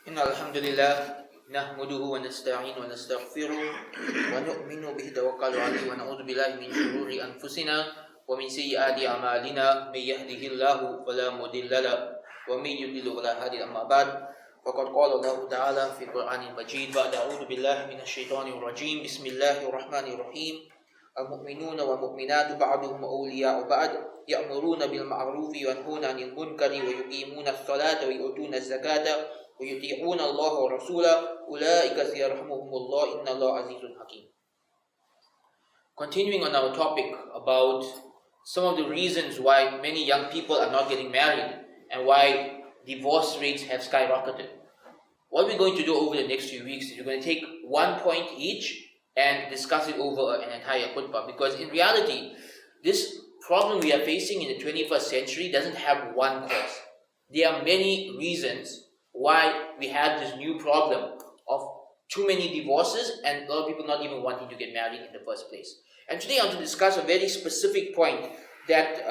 إن الحمد لله نحمده ونستعين ونستغفره ونؤمن به توكل عليه ونعوذ بالله من شرور أنفسنا ومن سيئات أعمالنا من يهده الله فلا مضل له ومن يضلل فلا هادي له أما بعد فقد قال الله تعالى في القرآن المجيد بعد أعوذ بالله من الشيطان الرجيم بسم الله الرحمن الرحيم المؤمنون والمؤمنات بعضهم أولياء بعض يأمرون بالمعروف وينهون عن المنكر ويقيمون الصلاة ويؤتون الزكاة ويطيعون الله ورسوله أولئك سيرحمهم الله إن الله عزيز حكيم. Continuing on our topic about some of the reasons why many young people are not getting married and why divorce rates have skyrocketed. What we're going to do over the next few weeks is we're going to take one point each and discuss it over an entire khutbah, because in reality this problem we are facing in the 21st century doesn't have one cause. There are many reasons why we have this new problem of too many divorces and a lot of people not even wanting to get married in the first place. And today I want to discuss a very specific point that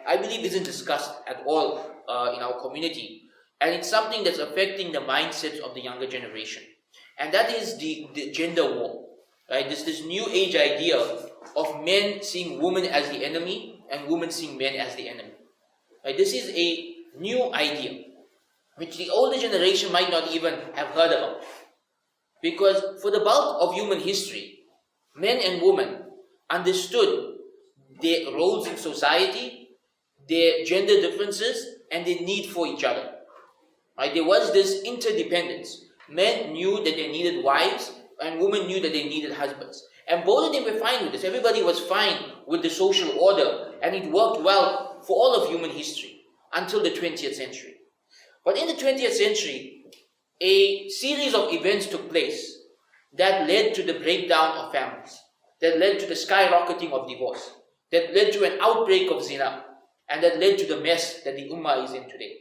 I believe isn't discussed at all in our community, and it's something that's affecting the mindsets of the younger generation, and that is the gender war. Right? This new age idea of men seeing women as the enemy and women seeing men as the enemy. Right? This is a new idea which the older generation might not even have heard about. Because for the bulk of human history, men and women understood their roles in society, their gender differences, and their need for each other. Right? There was this interdependence. Men knew that they needed wives, and women knew that they needed husbands. And both of them were fine with this. Everybody was fine with the social order, and it worked well for all of human history until the 20th century. But in the 20th century, a series of events took place that led to the breakdown of families, that led to the skyrocketing of divorce, that led to an outbreak of zina, and that led to the mess that the ummah is in today.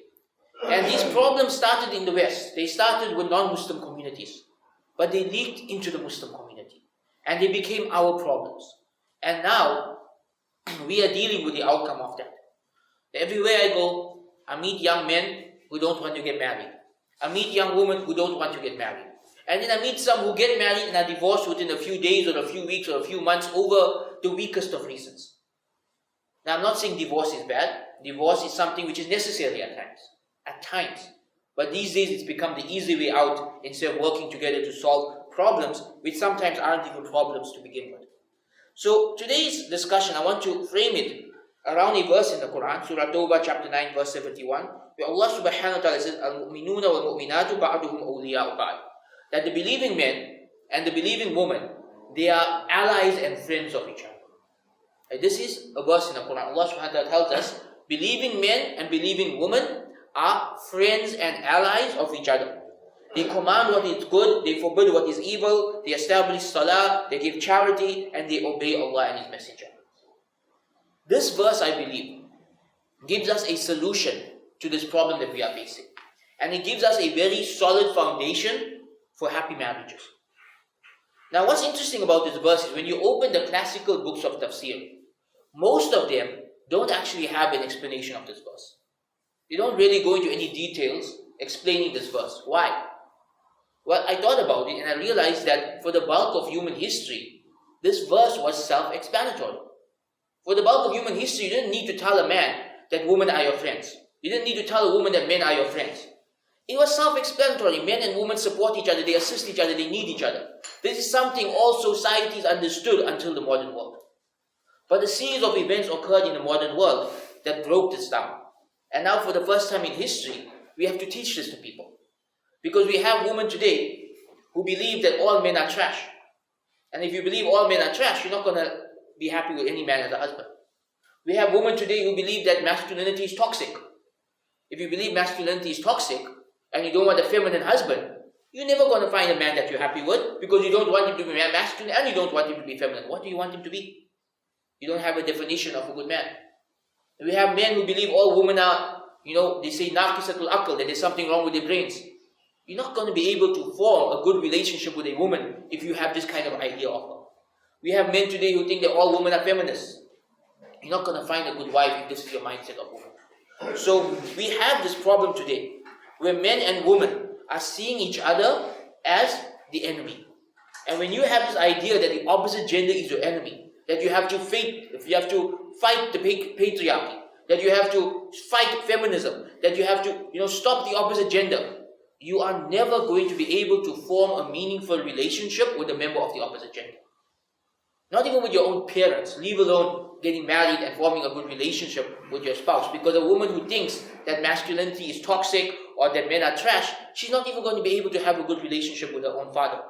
And these problems started in the West. They started with non-Muslim communities, but they leaked into the Muslim community, and they became our problems. And now, we are dealing with the outcome of that. Everywhere I go, I meet young men who don't want to get married. I meet young women who don't want to get married. And then I meet some who get married and are divorced within a few days or a few weeks or a few months over the weakest of reasons. Now, I'm not saying divorce is bad. Divorce is something which is necessary at times. At times. But these days it's become the easy way out instead of working together to solve problems which sometimes aren't even problems to begin with. So today's discussion, I want to frame it around a verse in the Quran, Surah Tawbah chapter 9 verse 71, where Allah subhanahu wa ta'ala says, Al-mu'minuna wal-mu'minatu ba'duhum awliya'u ba'd. That the believing men and the believing women, they are allies and friends of each other. And this is a verse in the Quran. Allah subhanahu wa ta'ala tells us, believing men and believing women are friends and allies of each other. They command what is good, they forbid what is evil, they establish salah, they give charity, and they obey Allah and His Messenger. This verse, I believe, gives us a solution to this problem that we are facing. And it gives us a very solid foundation for happy marriages. Now, what's interesting about this verse is when you open the classical books of tafsir, most of them don't actually have an explanation of this verse. They don't really go into any details explaining this verse. Why? Well, I thought about it and I realized that for the bulk of human history, this verse was self-explanatory. For the bulk of human history, you didn't need to tell a man that women are your friends. You didn't need to tell a woman that men are your friends. It was self-explanatory. Men and women support each other, they assist each other, they need each other. This is something all societies understood until the modern world. But a series of events occurred in the modern world that broke this down. And now for the first time in history, we have to teach this to people. Because we have women today who believe that all men are trash. And if you believe all men are trash, you're not going to be happy with any man as a husband. We have women today who believe that masculinity is toxic. If you believe masculinity is toxic, and you don't want a feminine husband, you're never going to find a man that you're happy with, because you don't want him to be masculine and you don't want him to be feminine. What do you want him to be? You don't have a definition of a good man. We have men who believe all women are, they say naqisatul aql, that there's something wrong with their brains. You're not going to be able to form a good relationship with a woman if you have this kind of idea of her. We have men today who think that all women are feminists. You're not going to find a good wife if this is your mindset of women. So we have this problem today, where men and women are seeing each other as the enemy. And when you have this idea that the opposite gender is your enemy, that you have to fight the patriarchy, that you have to fight feminism, that you have to stop the opposite gender, you are never going to be able to form a meaningful relationship with a member of the opposite gender. Not even with your own parents, leave alone getting married and forming a good relationship with your spouse. Because a woman who thinks that masculinity is toxic or that men are trash, she's not even going to be able to have a good relationship with her own father.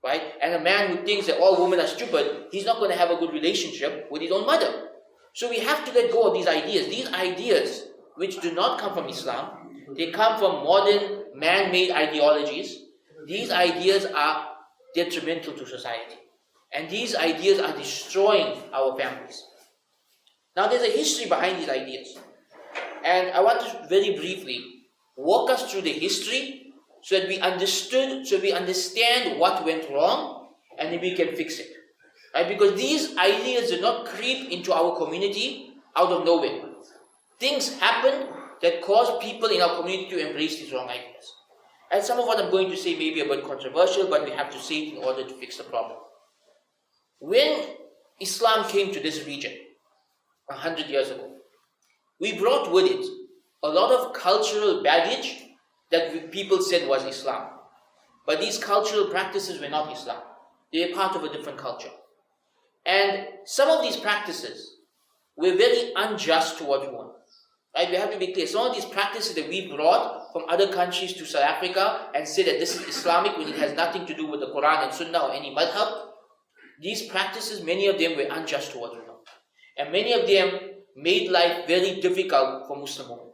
Right? And a man who thinks that all women are stupid, he's not going to have a good relationship with his own mother. So we have to let go of these ideas. These ideas, which do not come from Islam, they come from modern man-made ideologies. These ideas are detrimental to society. And these ideas are destroying our families. Now there's a history behind these ideas. And I want to very briefly walk us through the history so that we understand what went wrong and then we can fix it. Right? Because these ideas do not creep into our community out of nowhere. Things happen that cause people in our community to embrace these wrong ideas. And some of what I'm going to say may be a bit controversial, but we have to say it in order to fix the problem. When Islam came to this region 100 years ago, we brought with it a lot of cultural baggage that people said was Islam. But these cultural practices were not Islam. They were part of a different culture. And some of these practices were very unjust towards women. Right? We have to be clear. Some of these practices that we brought from other countries to South Africa and said that this is Islamic when it has nothing to do with the Quran and Sunnah or any madhab, these practices, many of them were unjust towards women. And many of them made life very difficult for Muslim women.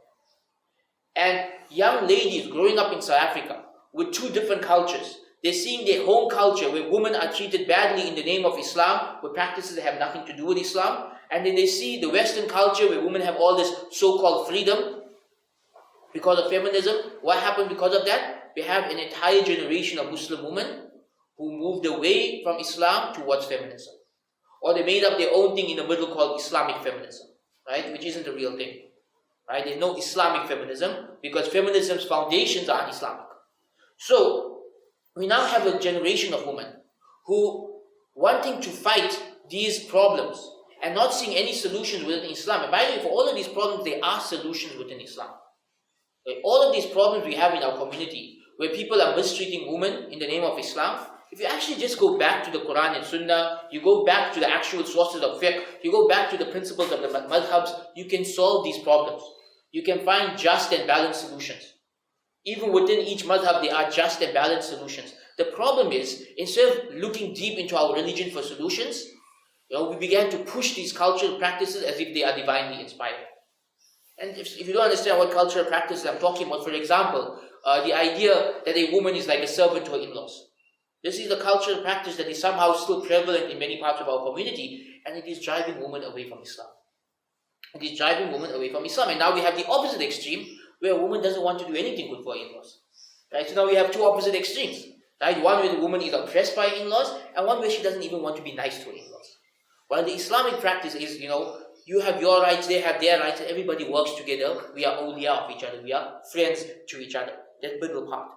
And young ladies growing up in South Africa with two different cultures, they're seeing their home culture where women are treated badly in the name of Islam, with practices that have nothing to do with Islam. And then they see the Western culture where women have all this so-called freedom because of feminism. What happened because of that? We have an entire generation of Muslim women who moved away from Islam towards feminism. Or they made up their own thing in the middle called Islamic feminism, right? Which isn't the real thing. Right? There's no Islamic feminism because feminism's foundations are un-Islamic. So, we now have a generation of women who wanting to fight these problems and not seeing any solutions within Islam. And by the way, for all of these problems, there are solutions within Islam. Okay? All of these problems we have in our community, where people are mistreating women in the name of Islam, if you actually just go back to the Quran and Sunnah, you go back to the actual sources of fiqh, you go back to the principles of the madhabs, you can solve these problems. You can find just and balanced solutions. Even within each madhab, there are just and balanced solutions. The problem is, instead of looking deep into our religion for solutions, we began to push these cultural practices as if they are divinely inspired. And if you don't understand what cultural practices I'm talking about, for example, the idea that a woman is like a servant to her in-laws. This is the cultural practice that is somehow still prevalent in many parts of our community, and it is driving women away from Islam. It is driving women away from Islam. And now we have the opposite extreme, where a woman doesn't want to do anything good for her in-laws. Right? So now we have two opposite extremes. Right? One where the woman is oppressed by in-laws, and one where she doesn't even want to be nice to her in-laws. While the Islamic practice is, you have your rights, they have their rights, and everybody works together. We are awliya of each other. We are friends to each other. That middle part.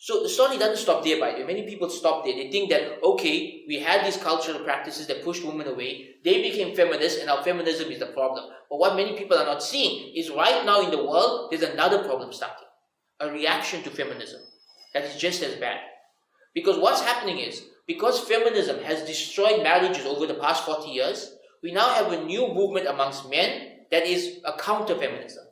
So the story doesn't stop there, by the way. Many people stop there. They think that, okay, we had these cultural practices that pushed women away. They became feminists, and now feminism is the problem. But what many people are not seeing is right now in the world, there's another problem starting. A reaction to feminism that is just as bad. Because what's happening is, because feminism has destroyed marriages over the past 40 years, we now have a new movement amongst men that is a counter-feminism.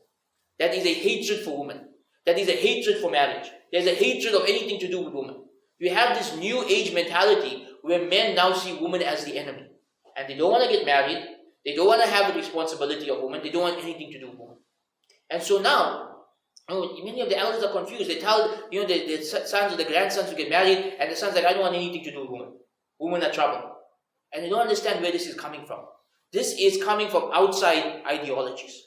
That is a hatred for women. That is a hatred for marriage. There's a hatred of anything to do with women. We have this new age mentality where men now see women as the enemy. And they don't want to get married. They don't want to have the responsibility of women. They don't want anything to do with women. And so now, many of the elders are confused. They tell the sons or the grandsons to get married, and the son's like, I don't want anything to do with women. Women are trouble. And they don't understand where this is coming from. This is coming from outside ideologies.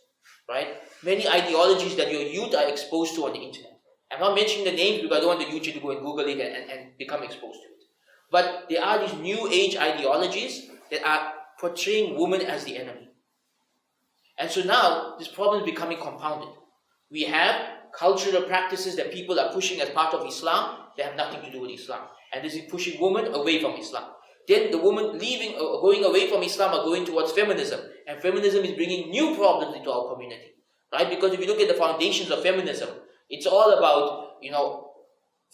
Right? Many ideologies that your youth are exposed to on the internet. I'm not mentioning the names because I don't want the youth to go and Google it and become exposed to it. But there are these new age ideologies that are portraying women as the enemy. And so now, this problem is becoming compounded. We have cultural practices that people are pushing as part of Islam, they have nothing to do with Islam. And this is pushing women away from Islam. Then the women going away from Islam are going towards feminism. And feminism is bringing new problems into our community. Right? Because if you look at the foundations of feminism, it's all about,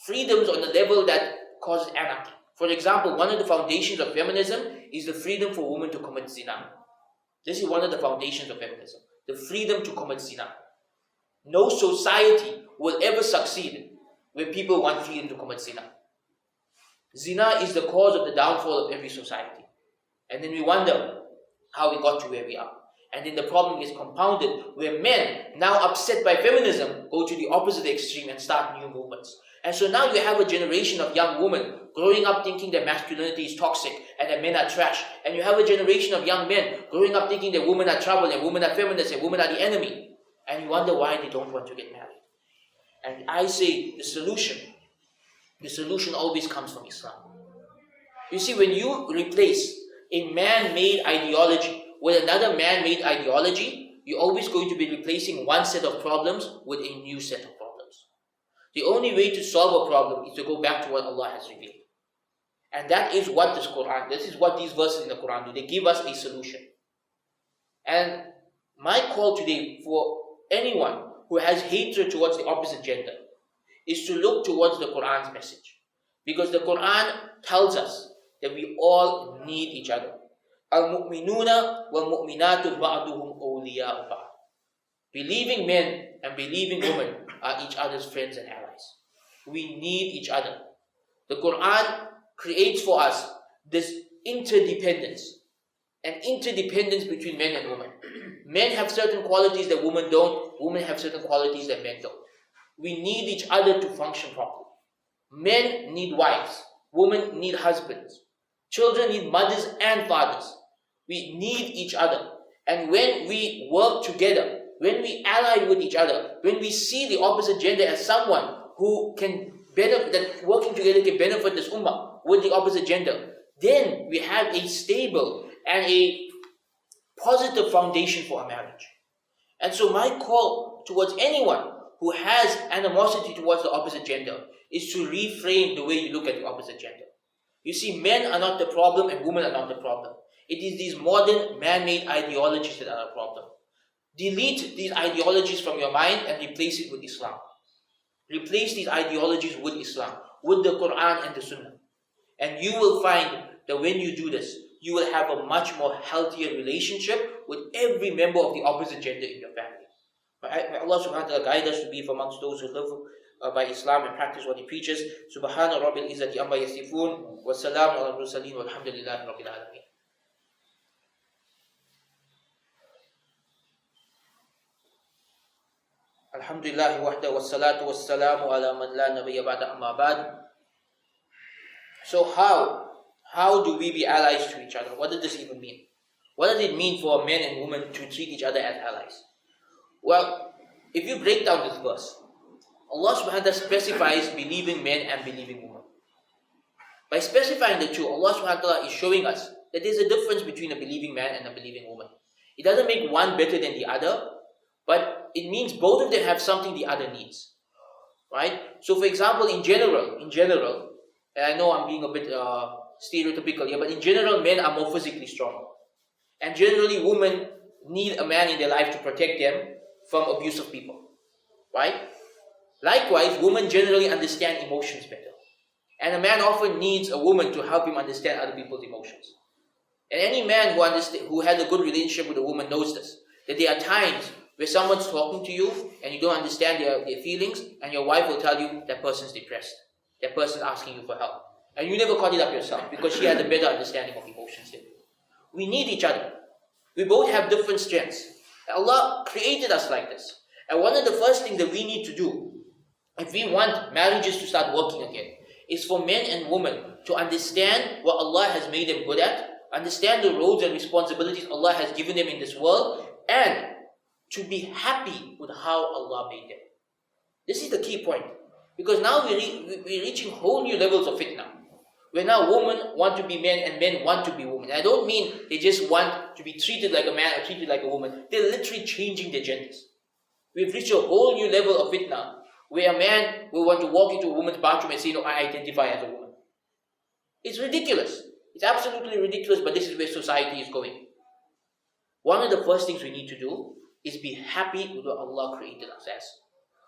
freedoms on the level that causes anarchy. For example, one of the foundations of feminism is the freedom for women to commit zina. This is one of the foundations of feminism. The freedom to commit zina. No society will ever succeed when people want freedom to commit zina. Zina is the cause of the downfall of every society. And then we wonder how we got to where we are. And then the problem is compounded where men, now upset by feminism, go to the opposite extreme and start new movements. And so now you have a generation of young women growing up thinking that masculinity is toxic and that men are trash. And you have a generation of young men growing up thinking that women are trouble and women are feminists and women are the enemy. And you wonder why they don't want to get married. And I say the solution always comes from Islam. You see, when you replace a man-made ideology with another man-made ideology, you're always going to be replacing one set of problems with a new set of problems. The only way to solve a problem is to go back to what Allah has revealed. And that is what this is what these verses in the Quran do. They give us a solution. And my call today for anyone who has hatred towards the opposite gender is to look towards the Quran's message. Because the Quran tells us that we all need each other. Al-mu'minuna wal-mu'minatu ba'duhum awliya'u ba'd. Believing men and believing women are each other's friends and allies. We need each other. The Quran creates for us this interdependence. An interdependence between men and women. Men have certain qualities that women don't. Women have certain qualities that men don't. We need each other to function properly. Men need wives. Women need husbands. Children need mothers and fathers. We need each other. And when we work together, when we ally with each other, when we see the opposite gender as someone who can benefit, that working together can benefit this ummah with the opposite gender, then we have a stable and a positive foundation for a marriage. And so my call towards anyone who has animosity towards the opposite gender is to reframe the way you look at the opposite gender. You see, men are not the problem and women are not the problem. It is these modern man-made ideologies that are a problem. Delete these ideologies from your mind and replace it with Islam. Replace these ideologies with Islam, with the Quran and the Sunnah. And you will find that when you do this, you will have a much more healthier relationship with every member of the opposite gender in your family. May Allah subhanahu wa ta'ala guide us to be from amongst those who live by Islam and practice what He preaches. Subhana Rabbil Izzati Amma Yasifun wa Salamu ala Mursaleen walhamdulillahi Rabbil Alameen. Alhamdulillah wahda wa salatu wa salamu ala man la nabiyya ba'da amma ba'd. So how do we be allies to each other? What does this even mean? What does it mean for men and women to treat each other as allies? Well, if you break down this verse, Allah subhanahu wa ta'ala specifies believing men and believing women. By specifying the two, Allah subhanahu wa ta'ala is showing us that there's a difference between a believing man and a believing woman. It doesn't make one better than the other, but it means both of them have something the other needs. Right? So for example, in general, and I know I'm being a bit stereotypical here, but in general, men are more physically strong. And generally, women need a man in their life to protect them from abusive people. Right? Likewise, women generally understand emotions better. And a man often needs a woman to help him understand other people's emotions. And any man who has a good relationship with a woman knows this. That there are times where someone's talking to you and you don't understand their feelings, and your wife will tell you that person's depressed. That person's asking you for help. And you never caught it up yourself because she has a better understanding of emotions than you. We need each other. We both have different strengths. Allah created us like this. And one of the first things that we need to do, if we want marriages to start working again, is for men and women to understand what Allah has made them good at, understand the roles and responsibilities Allah has given them in this world, and to be happy with how Allah made them. This is the key point. Because now we're reaching whole new levels of fitna. Where now women want to be men and men want to be women. I don't mean they just want to be treated like a man or treated like a woman. They're literally changing their genders. We've reached a whole new level of fitna, where a man will want to walk into a woman's bathroom and say, no, I identify as a woman. It's ridiculous. It's absolutely ridiculous, but this is where society is going. One of the first things we need to do is be happy with what Allah created us as.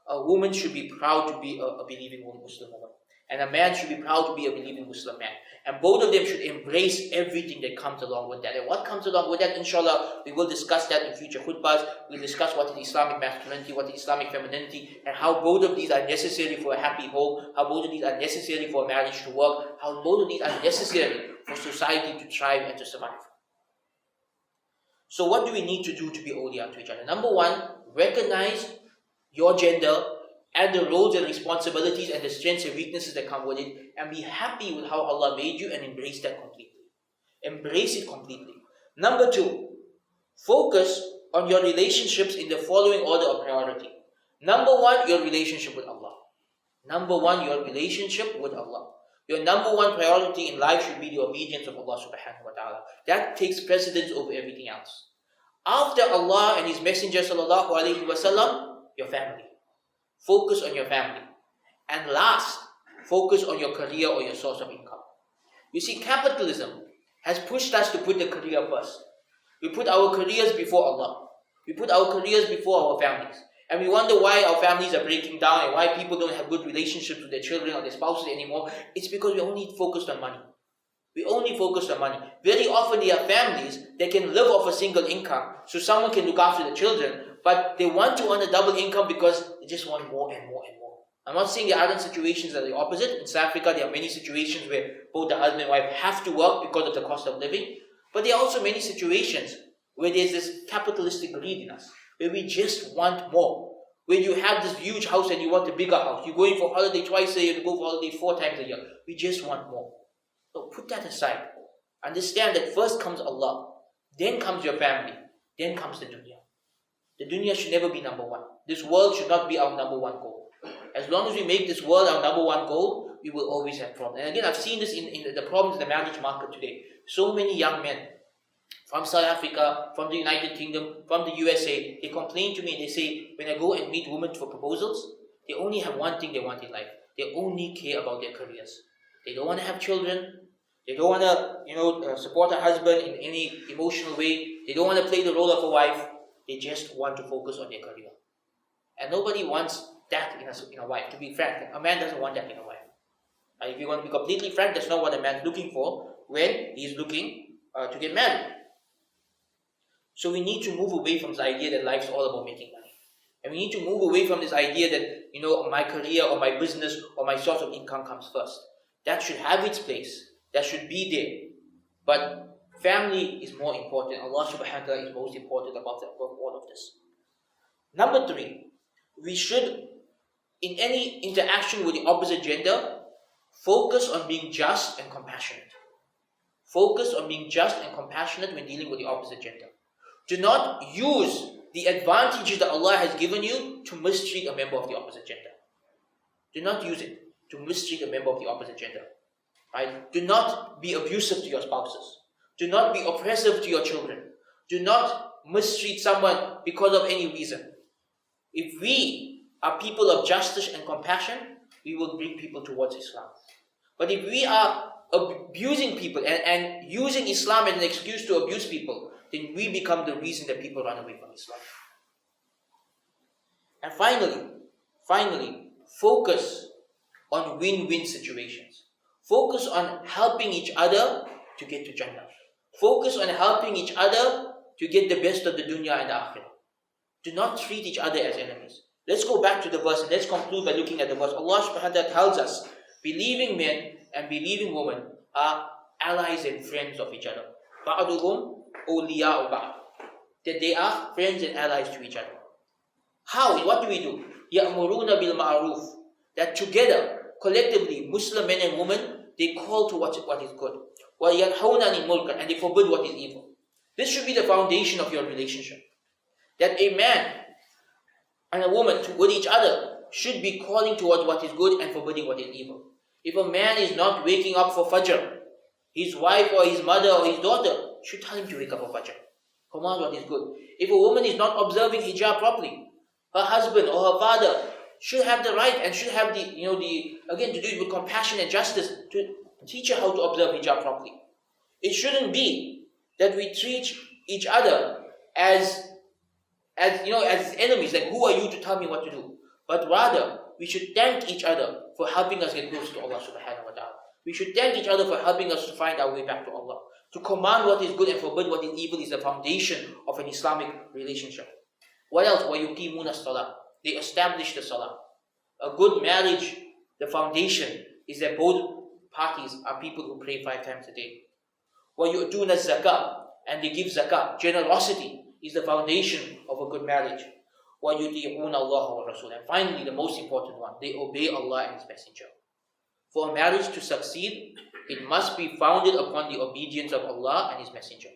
A woman should be proud to be a believing Muslim woman. And a man should be proud to be a believing Muslim man. And both of them should embrace everything that comes along with that. And what comes along with that, inshallah, we will discuss that in future khutbahs. We'll discuss what is Islamic masculinity, what is Islamic femininity, and how both of these are necessary for a happy home, how both of these are necessary for a marriage to work, how both of these are necessary for society to thrive and to survive. So what do we need to do to be awliya to each other? Number one, recognize your gender and the roles and responsibilities and the strengths and weaknesses that come with it, and be happy with how Allah made you and embrace that completely. Embrace it completely. Number two, focus on your relationships in the following order of priority. Number one, your relationship with Allah. Number one, your relationship with Allah. Your number one priority in life should be the obedience of Allah subhanahu wa ta'ala. That takes precedence over everything else. After Allah and His Messenger sallallahu alayhi wa sallam, your family. Focus on your family. And last, focus on your career or your source of income. You see, capitalism has pushed us to put the career first. We put our careers before Allah. We put our careers before our families. And we wonder why our families are breaking down and why people don't have good relationships with their children or their spouses anymore. It's because we only focused on money. We only focus on money. Very often there are families that can live off a single income, so someone can look after the children, but they want to earn a double income because they just want more and more and more. I'm not saying there aren't situations that are the opposite. In South Africa, there are many situations where both the husband and wife have to work because of the cost of living. But there are also many situations where there's this capitalistic greediness, where we just want more. Where you have this huge house and you want a bigger house. You're going for holiday twice a year, you go for holiday 4 times a year. We just want more. So put that aside. Understand that first comes Allah, then comes your family, then comes the dunya. The dunya should never be number one. This world should not be our number one goal. As long as we make this world our number one goal, we will always have problems. And again, I've seen this in the problems in the marriage market today. So many young men from South Africa, from the United Kingdom, from the USA, they complain to me and they say, when I go and meet women for proposals, they only have one thing they want in life. They only care about their careers. They don't want to have children. They don't want to, support a husband in any emotional way. They don't want to play the role of a wife. They just want to focus on their career. And nobody wants that in a wife, to be frank. A man doesn't want that in a wife. If you want to be completely frank, that's not what a man's looking for when he's looking to get married. So we need to move away from this idea that life's all about making money. And we need to move away from this idea that, my career or my business or my source of income comes first. That should have its place. That should be there. But family is more important. Allah subhanahu wa ta'ala is most important above all of this. Number 3, we should, in any interaction with the opposite gender, focus on being just and compassionate. Focus on being just and compassionate when dealing with the opposite gender. Do not use the advantages that Allah has given you to mistreat a member of the opposite gender. Do not use it to mistreat a member of the opposite gender. Right? Do not be abusive to your spouses. Do not be oppressive to your children. Do not mistreat someone because of any reason. If we are people of justice and compassion, we will bring people towards Islam. But if we are abusing people and using Islam as an excuse to abuse people, then we become the reason that people run away from Islam. And finally, focus on win-win situations. Focus on helping each other to get to Jannah. Focus on helping each other to get the best of the dunya and the akhirah. Do not treat each other as enemies. Let's go back to the verse and let's conclude by looking at the verse. Allah subhanahu wa ta'ala tells us, believing men and believing women are allies and friends of each other. بَعْضُهُمْ أَوْلِيَاءُ بَعْضٍ. That they are friends and allies to each other. How? What do we do? يَأْمُرُونَ بِالْمَعْرُوفِ. That together, collectively, Muslim men and women, they call to what is good. وَيَنْهَوْنَ عَنِ الْمُنكَرِ. And they forbid what is evil. This should be the foundation of your relationship. That a man and a woman with each other should be calling towards what is good and forbidding what is evil. If a man is not waking up for Fajr, his wife or his mother or his daughter should tell him to wake up for Fajr. Command what is good. If a woman is not observing hijab properly, her husband or her father should have the right and should have again, to do it with compassion and justice, to teach her how to observe hijab properly. It shouldn't be that we treat each other as enemies, like, who are you to tell me what to do? But rather, we should thank each other for helping us get close to Allah subhanahu wa ta'ala. We should thank each other for helping us to find our way back to Allah. To command what is good and forbid what is evil is the foundation of an Islamic relationship. What else? وَيُقِيمُونَ الصَّلَاةِ. They establish the salah. A good marriage, the foundation is that both parties are people who pray 5 times a day. وَيُؤْتُونَ الزَّكَاةِ. And they give zakah. Generosity is the foundation of a good marriage. وَيُطِيعُونَ اللَّهَ وَالرَّسُولَ. And finally, the most important one, they obey Allah and His Messenger. For a marriage to succeed, it must be founded upon the obedience of Allah and His Messenger.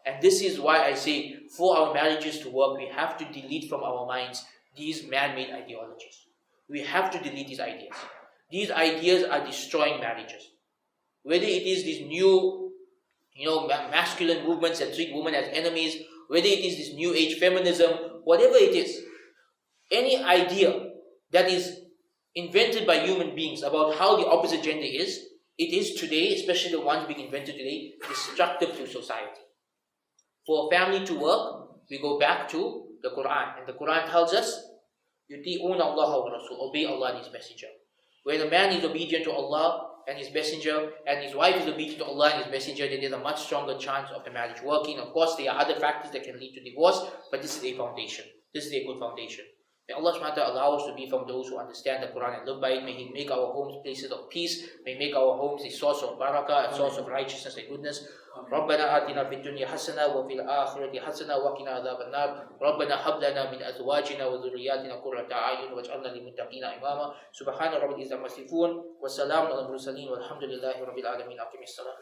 And this is why I say, for our marriages to work, we have to delete from our minds these man-made ideologies. We have to delete these ideas. These ideas are destroying marriages. Whether it is these new, masculine movements that treat women as enemies, whether it is this new age feminism, whatever it is, any idea that is invented by human beings about how the opposite gender is, it is today, especially the ones being invented today, destructive to society. For a family to work, we go back to the Quran. And the Quran tells us, يُطِيعُونَ اللَّهَ وَالرَّسُولَ. Obey Allah and His Messenger. When a man is obedient to Allah and His Messenger, and his wife is obedient to Allah and His Messenger, then there's a much stronger chance of the marriage working. Of course, there are other factors that can lead to divorce, but this is a foundation. This is a good foundation. May Allah subhanahu wa ta'ala allow us to be from those who understand the Quran and live by it. May He make our homes places of peace. May He make our homes a source of barakah, a source of righteousness and goodness. ربنا آتنا في الدنيا حسنة وفي الآخرة حسنة وقنا عذاب النار ربنا هب لنا من أزواجنا وذرياتنا قرة أعين واجعلنا للمتقين إماما سبحان رب العزة عما يصفون والسلام على المرسلين والحمد لله رب العالمين أقم الصلاة